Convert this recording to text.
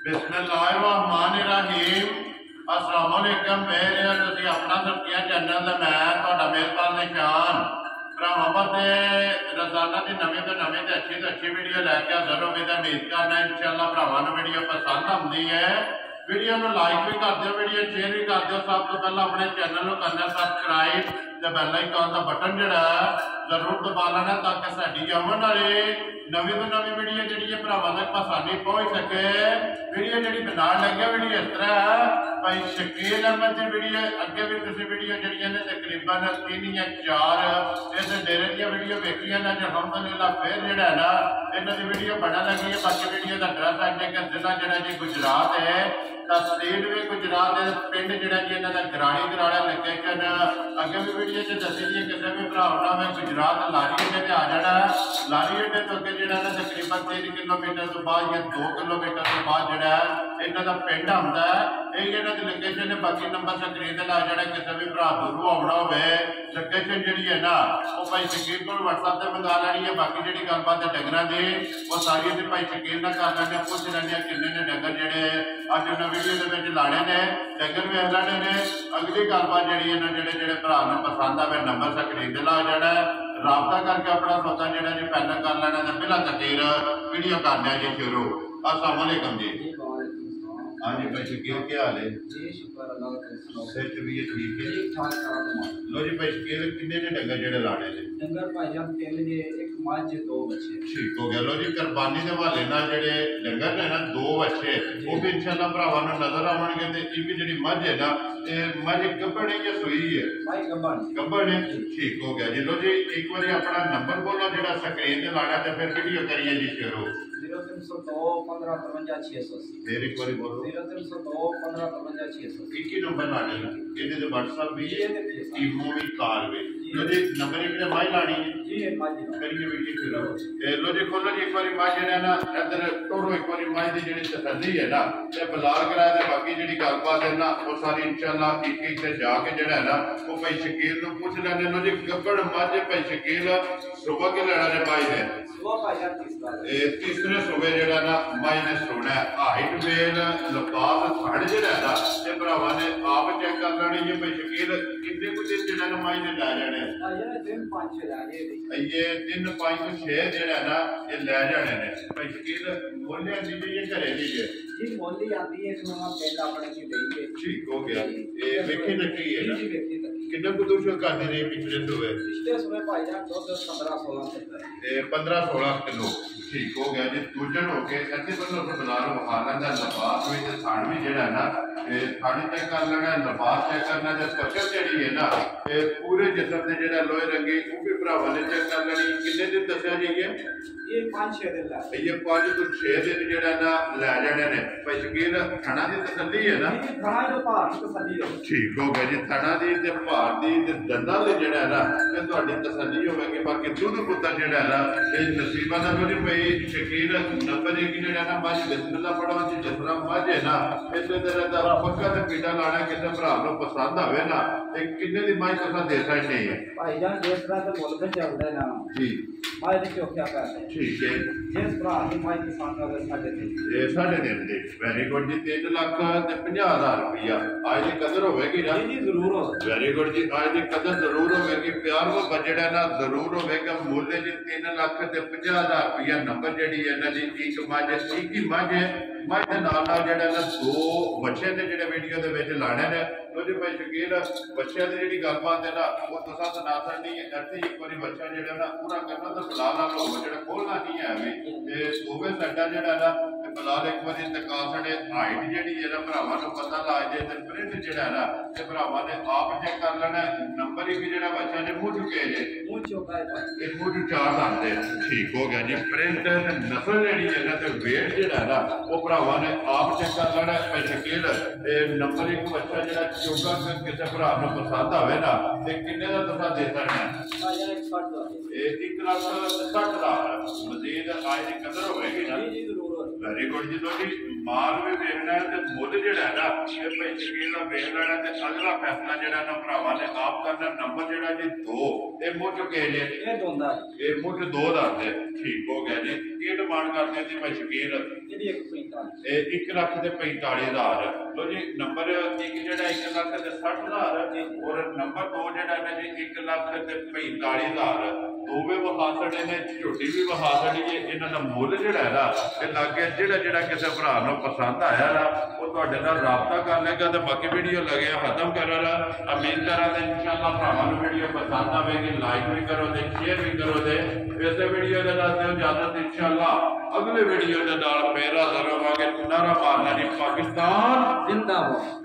बिस्मिल्लाहिर्रहमानिर्रहीम अस्सलाम वालेकुम। मेरे तुसी अपना सब्जियां चैनल ते मैं तुहाडा मेजबान निशान भरावां ते रोजाना की नवी तो अच्छी वीडियो लैके हाजिर हो गए। उम्मीद करना इंशाअल्लाह भरावां नूं वीडियो पसंद आउंदी है। वीडियो नूं लाइक भी कर दिओ, वीडियो शेयर भी कर दिओ। सब तो पहले अपने चैनल को करना सबसक्राइब ते बेल आइकन का बटन जिहड़ा जरूर दबा लेना ताकि साडी आउण वाली नवी तो नवी वीडियो जी भरावां तक आसानी पहुंच सके। वीडियो जी बनाने लगे वीडियो इस तरह है भाई शकील अहमद की वीडियो अगे भी तुम वीडियो जी ने तकरीबन 3 या 4 इस डेरे दी वीडियो वेखियां ने। अलहमदुलिल्लाह फिर जोड़ा है ना इन्हों की वीडियो बनने लगी है। बाकी वीडियो का एड्रैस है कि जिला जोड़ा जी गुजरात है, तहसील भी गुजरात है, पिंड जोड़ा जी इन्हों का गराड़ी गराड़ा लोकेशन अगे भी वीडियो च दसी दी किसी भी भरा में गुजरात लारी अड्डे आ जाना। लारी अड्डे तो अगे जो तकरीबन 3 किलोमीटर तो बाद या 2 किलोमीटर तो बाद जोड़ा इन्हों का पिंड आता है। यही इन्हों की लोकेशन है। बाकी नंबर स्क्रीन पर ला जाना। किसी भी भरा दूरों आना हो लोकेशन जी है ना वो भाई शकील को व्हाट्सएप से मंगा लैनी है। बाकी जी गलबात है डंगर की वो सारी अभी भाई शकील का कर लैंने, पुछ लैंने किन्ने ने डंगर जोड़े अज उन्हें वीडियो के लाने ने डंगर वेख लैने ने। अगली गलबात जी जो भरा पसंद आए नंबर स्क्रीन पर ला जाना, राबता करके अपना सौदा जो जी फाइनल कर लेना तो बिला तकीर वीडियो करना जी शुरू। अस्सलाम वालेकुम जी। हाँ जी भाई शकील क्या हाल है जी? शुक्र अल्लाह का। सेहत भी है ठीक है? ठीक ठाक। लो जी भाई शकील किन्ने ने डंगर जेड़े लाने ने? डंगर भाईजान 3 ने, एक मझ 2 बच्चे। ठीक हो गया। लो जी कुर्बानी के हवाले नाल जेड़े डंगर ने ना 2 बच्चे वो भी इंशाअल्लाह भरावां नूं नजर आवणगे। ते एक जेड़ी मझ है ना मझ गब्बड़ है या सूई है? भाई गब्बड़ है। ठीक हो गया जी। लो जी एक बार अपना नंबर बोलो जेड़ा स्क्रीन ते लाना ते फिर वीडियो करिए जी शुरू। 0302 15 53 680। फिर एक बार बोलो 0302 15 53 680। एक ही नंबर लाने ना ਇਹਦੇ ਤੇ WhatsApp भी है, ईमो भी, कॉल भी। लो जी नंबर एक माई लानी है जी। एक माई करिए वीडियो शुरू। लो जी खोलो जी एक बार माई जेड़ा ना इधर टोरो एक बार माई दी जेड़ी तसल्ली है ना ते बलाल कराया ते बाकी जेड़ी गलबात है ना वो सारी इंशाअल्लाह एक एक से जाके जेड़ा है ना वो भाई शकील नु पूछ लेने। लो जी गब्बड़ मझ भाई शकील सुबह के लेना ने माई ने तीसरे सुबह जेड़ा ना माई ने सोना है। हाइट मेल लबास थड़ जेड़ा ना ते भरावां ने आप चेक कर लेनी है भाई शकील कितने कुछ जेड़ा ना माई ने लै जाने। ये 3 5 6 जेड़ा ना ये लै जाने ने भाई शकील। मोले दी ये घरे दी है जी? मोली आती है सुना पिंड अपने की गई है। ठीक हो गया। ये वेखी तकी है ना जी? वेखी तकी। कितना कुछ शो करते रहे पिछले सुबह भाईजान 15 16 किलो। ठीक हो गया जी। दूजन हो के ऐसे बंदों को बना लो खाना का लबास में थान भी जेड़ा ना थान चेक कर लेना, लबास चेक करना ते पचर जेड़ी है ना पूरे जिस्म से जेड़ा लोहे रंगी वो भी भरावां ने चेक कर लेनी। कितने दिन दस्या जाइए? ये 5-6 दिन ला ये 5 तो 6 दिन जेड़ा ना लै जाने ने भाई शकील। थाना दी तसल्ली है ना? थाना दी भार दी तसल्ली है। ठीक हो गया जी। थाना दी ते भार दी ते दंदां दे जेड़ा ना ये तुहाडी तसल्ली होवेगी। बाकी दुध पुत्तर जेड़ा ना ये नसीबा दा नहीं भाई शकील। नंबर एक जेड़ा ना मझ बिस्मिल्लाह पढ़ो जी जिस तरह मझ है ना इसे तरह दा पक्का ते पीटा लाना किसे भरा नु पसंद आवे ना ते किन्ने दी मझ तुसां दे सकदे हैं भाईजान? जिस तरह ते मुल्क चलदा है ना जी माई दी क्यों क्या करते? ठीक है। जिस भरा की माई किसान का 3.5 दे वेरी गुड जी। 3 लाख ते 50,000 रुपया आज की कदर होगी ना जी? जरूर हो। वेरी गुड जी। आज की कदर जरूर होगी। प्यार वो बजट है ना जरूर होगा। मूल्य जी 3 लाख ते 50,000 रुपया। नंबर जी है ना जी एक मझ एक ही मझ है। मझ के नाल ना 2 बच्चे ने जो वीडियो के लाने ने। तो जी भाई शकील बच्चों की जी गलबात है ना वो तुसा सुना सकनी है। ऐसे एक बार बच्चा जो ना पूरा करना तो फिलहाल आप लोग जो खोलना नहीं है अभी दोवे साइडा जो ना फिलहाल एक बार तका साढ़े हाइट जी है ना भरावां नूं पता लग जाए तो प्रिंट जो ना भरावां ने आप चेक कर लेना। नंबर एक जो बच्चा ने मुँह चुके जे मुँह चु 4 दंद। ठीक हो गया जी। प्रिंट नस्ल जी है ना तो वेट जो ना वो भरावां ने आप चेक कर लेना भाई शकील। नंबर एक बच्चा जो चौका किसी भरा पसंद आए ना तो किन्ने का तुसा दे सकना? 1,60,000 मजीद आज की कदर होगी ना? वेरी गुड जी। लो जी माल भी वेखना है तो मुल जोड़ा है ना ये भाई शकील वेख लेना तो अगला फैसला जो ना भरावां ने आप करना। नंबर जोड़ा जी 2 ये मुँह चुके जे ये मुँह 2 दस। ठीक हो गया जी। की डिमांड करते जी भाई शकील? 1 ਲੱਖ ਤੇ 45,000। लो जी नंबर 1 ਜਿਹੜਾ 1 ਲੱਖ ਤੇ 60,000 और नंबर 2 ਜਿਹੜਾ ਹੈ ਜੀ 1 ਲੱਖ ਤੇ 45,000। ਦੋਵੇਂ ਵਿਖਾ ਸਕਦੇ ਨੇ, ਝੋਟੀ ਵੀ ਵਿਖਾ ਸਕਦੀ ਹੈ। ਇਹਨਾਂ ਦਾ ਮੁੱਲ ਜਿਹੜਾ ਹੈ ਨਾ ਇਹ ਲੱਗੇ ਜਿਹੜਾ ਕਿਸੇ ਭਰਾ ਨੂੰ ਪਸੰਦ ਆਇਆ ਨਾ ਉਹ ਤੁਹਾਡੇ ਨਾਲ ਰਾਬਤਾ ਕਰ ਲੇਗਾ। ਤੇ ਬਾਕੀ ਵੀਡੀਓ ਲੱਗਿਆ ਖਤਮ ਕਰਨ ਉਮੀਦ ਕਰਾਂਗੇ ਇਨਸ਼ਾਅੱਲਾ ਭਰਾਵਾਂ ਨੂੰ ਵੀਡੀਓ ਪਸੰਦ ਆਵੇਗੀ। ਲਾਈਕ ਵੀ ਕਰੋ ਤੇ ਸ਼ੇਅਰ ਵੀ ਕਰੋ ਤੇ ਇਸੇ ਵੀਡੀਓ ਦੇ ਨਾਲ ਦਿਓ ਇਜਾਜ਼ਤ। ਇਨਸ਼ਾਅੱਲਾ अगले वीडियो के नाल फिर हाजिर होवांगे। नारा मारना जी पाकिस्तान जिंदाबाद।